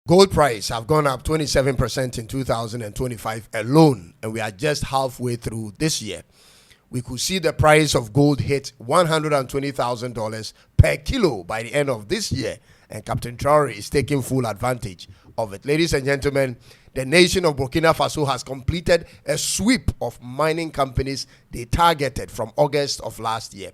Gold price have gone up 27% in 2025 alone, and we are just halfway through this year. We could see the price of gold hit $120,000 per kilo by the end of this year, and Captain Traore is taking full advantage of it. Ladies and gentlemen, the nation of Burkina Faso has completed a sweep of mining companies they targeted from August of last year.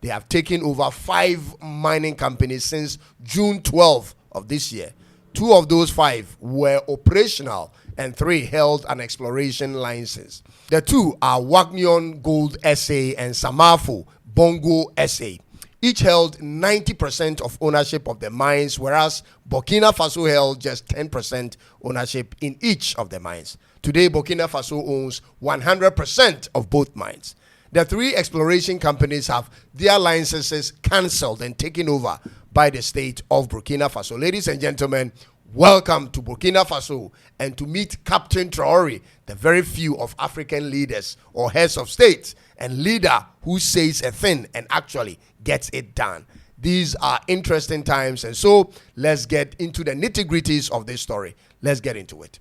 They have taken over 5 mining companies since June 12 of this year. 2 of those 5 were operational and 3 held an exploration license. The 2 are Wagnion Gold SA and Samafo Bongo SA. Each held 90% of ownership of the mines, whereas Burkina Faso held just 10% ownership in each of the mines. Today, Burkina Faso owns 100% of both mines. The 3 exploration companies have their licenses cancelled and taken over by the state of Burkina Faso. Ladies and gentlemen, welcome to Burkina Faso and to meet Captain Traore, the very few of African leaders or heads of state and leader who says a thing and actually gets it done. These are interesting times, and so let's get into the nitty-gritties of this story. Let's get into it.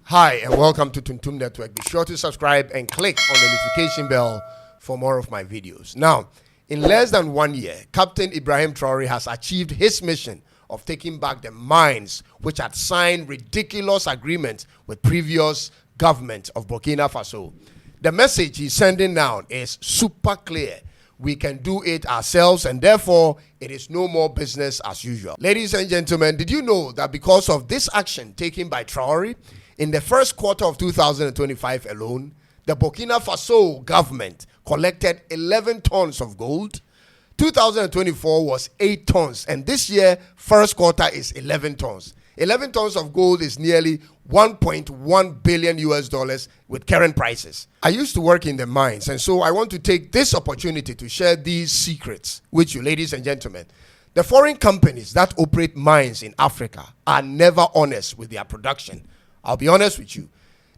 Hi, and welcome to Tuntum Network. Be sure to subscribe and click on the notification bell for more of my videos. Now, in less than 1 year, Captain Ibrahim Traore has achieved his mission of taking back the mines which had signed ridiculous agreements with previous government of Burkina Faso. The message he's sending now is super clear. We can do it ourselves, and therefore it is no more business as usual. Ladies and gentlemen, did you know that because of this action taken by Traore, in the first quarter of 2025 alone, the Burkina Faso government collected 11 tons of gold. 2024 was 8 tons, and this year, first quarter is 11 tons. 11 tons of gold is nearly 1.1 billion US dollars with current prices. I used to work in the mines, and so I want to take this opportunity to share these secrets with you, ladies and gentlemen. The foreign companies that operate mines in Africa are never honest with their production. I'll be honest with you.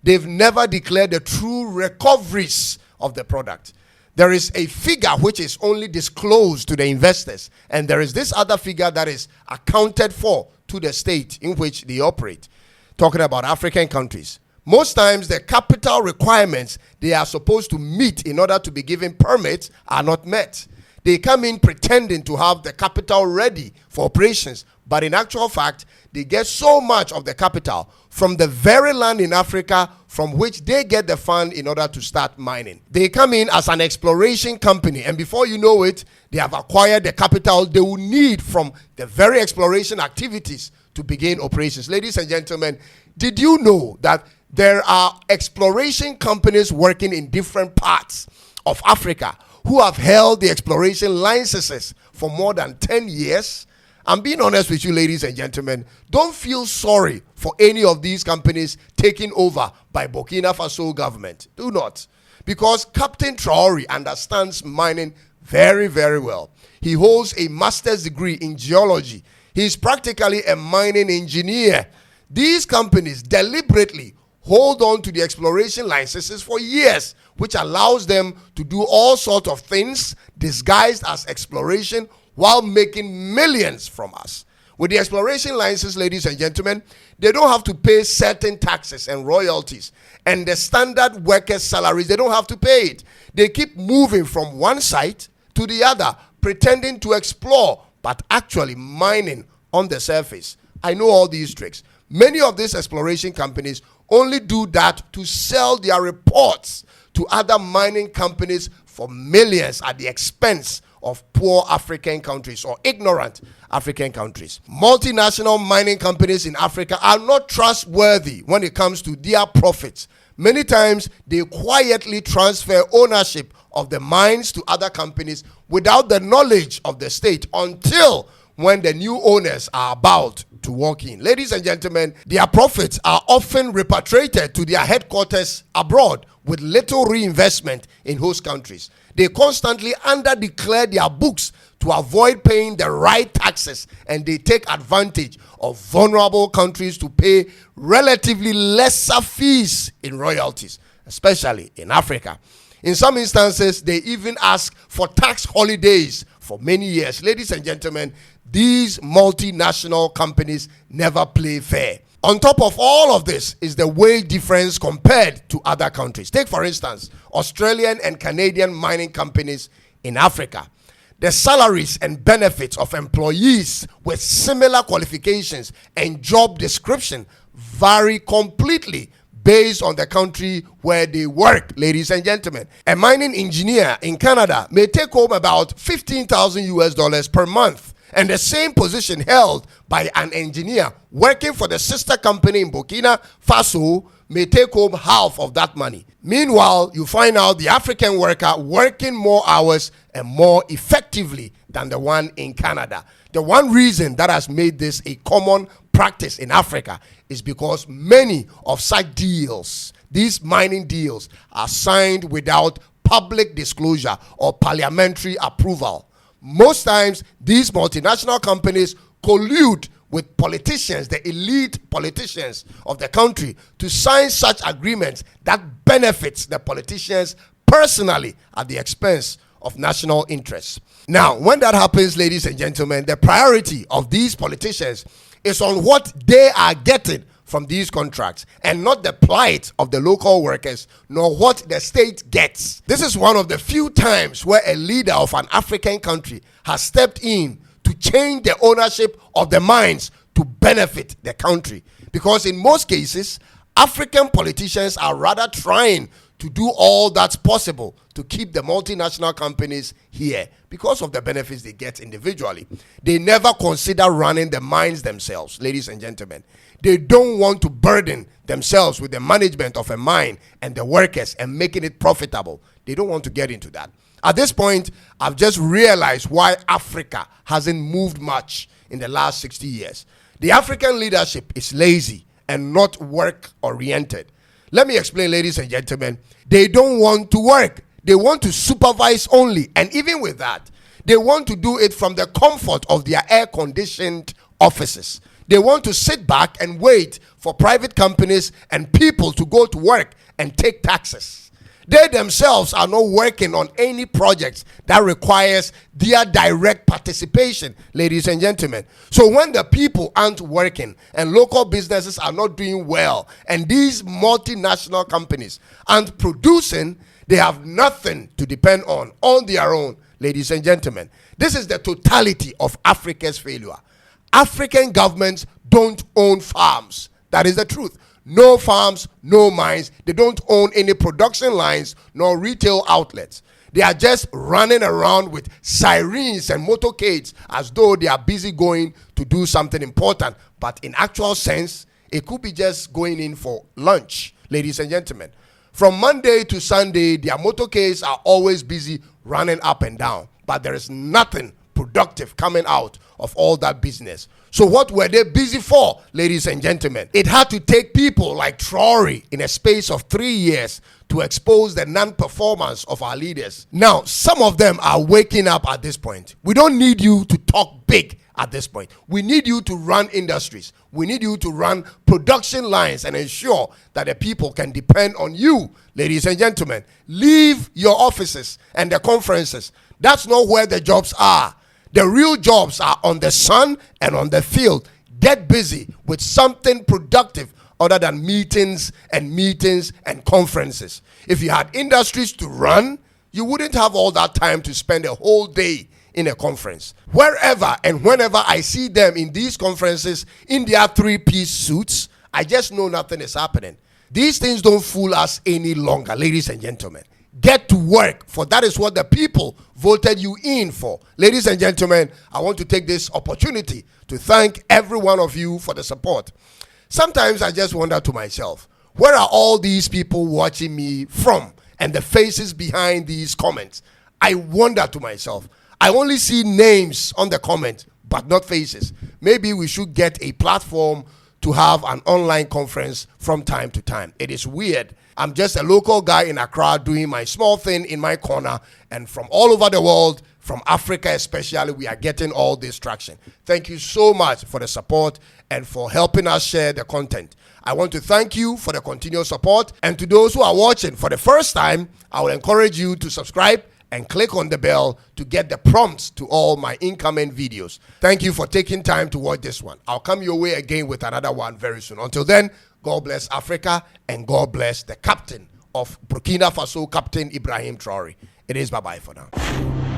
They've never declared the true recoveries of the product. There is a figure which is only disclosed to the investors, and there is this other figure that is accounted for to the state in which they operate. Talking about African countries. Most times the capital requirements they are supposed to meet in order to be given permits are not met. They come in pretending to have the capital ready for operations, but in actual fact, they get so much of the capital from the very land in Africa from which they get the fund in order to start mining. They come in as an exploration company, and before you know it, they have acquired the capital they will need from the very exploration activities to begin operations. Ladies and gentlemen, did you know that there are exploration companies working in different parts of Africa who have held the exploration licenses for more than 10 years? I'm being honest with you, ladies and gentlemen. Don't feel sorry for any of these companies taken over by Burkina Faso government. Do not. Because Captain Traore understands mining very, very well. He holds a master's degree in geology. He's practically a mining engineer. These companies deliberately hold on to the exploration licenses for years, which allows them to do all sorts of things disguised as exploration while making millions from us. With the exploration license, ladies and gentlemen, they don't have to pay certain taxes and royalties. And the standard workers' salaries, they don't have to pay it. They keep moving from one site to the other, pretending to explore, but actually mining on the surface. I know all these tricks. Many of these exploration companies only do that to sell their reports to other mining companies for millions at the expense of poor African countries or ignorant African countries. Multinational mining companies in Africa are not trustworthy when it comes to their profits. Many times they quietly transfer ownership of the mines to other companies without the knowledge of the state until when the new owners are about to walk in. Ladies and gentlemen, their profits are often repatriated to their headquarters abroad with little reinvestment in host countries. They constantly underdeclare their books to avoid paying the right taxes, and they take advantage of vulnerable countries to pay relatively lesser fees in royalties, especially in Africa. In some instances, they even ask for tax holidays for many years. Ladies and gentlemen, these multinational companies never play fair. On top of all of this is the wage difference compared to other countries. Take, for instance, Australian and Canadian mining companies in Africa. The salaries and benefits of employees with similar qualifications and job description vary completely based on the country where they work, ladies and gentlemen. A mining engineer in Canada may take home about $15,000 per month, and the same position held by an engineer working for the sister company in Burkina Faso may take home half of that money. Meanwhile, you find out the African worker working more hours and more effectively than the one in Canada. The one reason that has made this a common practice in Africa is because many of such deals, these mining deals, are signed without public disclosure or parliamentary approval. Most times, these multinational companies collude with politicians, the elite politicians of the country, to sign such agreements that benefits the politicians personally at the expense of national interests. Now, when that happens, ladies and gentlemen, the priority of these politicians is on what they are getting from these contracts and not the plight of the local workers nor what the state gets. This is one of the few times where a leader of an African country has stepped in to change the ownership of the mines to benefit the country, because in most cases African politicians are rather trying to do all that's possible to keep the multinational companies here because of the benefits they get individually. They never consider running the mines themselves, ladies and gentlemen. They don't want to burden themselves with the management of a mine and the workers and making it profitable. They don't want to get into that. At this point, I've just realized why Africa hasn't moved much in the last 60 years. The African leadership is lazy and not work-oriented. Let me explain, ladies and gentlemen. They don't want to work. They want to supervise only. And even with that, they want to do it from the comfort of their air-conditioned offices. They want to sit back and wait for private companies and people to go to work and take taxes. They themselves are not working on any projects that requires their direct participation, ladies and gentlemen. So when the people aren't working and local businesses are not doing well and these multinational companies aren't producing, they have nothing to depend on their own, ladies and gentlemen. This is the totality of Africa's failure. African governments don't own farms. That is the truth. No farms, no mines. They don't own any production lines nor retail outlets. They are just running around with sirens and motorcades as though they are busy going to do something important. But in actual sense, it could be just going in for lunch, ladies and gentlemen. From Monday to Sunday, their motorcades are always busy running up and down. But there is nothing productive coming out of all that business. So what were they busy for, ladies and gentlemen? It had to take people like Traore in a space of 3 years to expose the non-performance of our leaders. Now, some of them are waking up at this point. We don't need you to talk big at this point. We need you to run industries. We need you to run production lines and ensure that the people can depend on you, ladies and gentlemen. Leave your offices and the conferences. That's not where the jobs are. The real jobs are on the sun and on the field. Get busy with something productive other than meetings and conferences. If you had industries to run, you wouldn't have all that time to spend a whole day in a conference. Wherever and whenever I see them in these conferences in their three-piece suits, I just know nothing is happening. These things don't fool us any longer, ladies and gentlemen. Get to work, for that is what the people voted you in for. Ladies and gentlemen, I want to take this opportunity to thank every one of you for the support. Sometimes I just wonder to myself, where are all these people watching me from and the faces behind these comments? I wonder to myself. I only see names on the comments, but not faces. Maybe we should get a platform to have an online conference from time to time. It is weird. I'm just a local guy in Accra doing my small thing in my corner, and from all over the world, from Africa especially, we are getting all this traction. Thank you so much for the support and for helping us share the content. I want to thank you for the continued support, and to those who are watching for the first time, I will encourage you to subscribe and click on the bell to get the prompts to all my incoming videos. Thank you for taking time to watch this one. I'll come your way again with another one very soon. Until then, God bless Africa and God bless the captain of Burkina Faso, Captain Ibrahim Traore. It is bye-bye for now.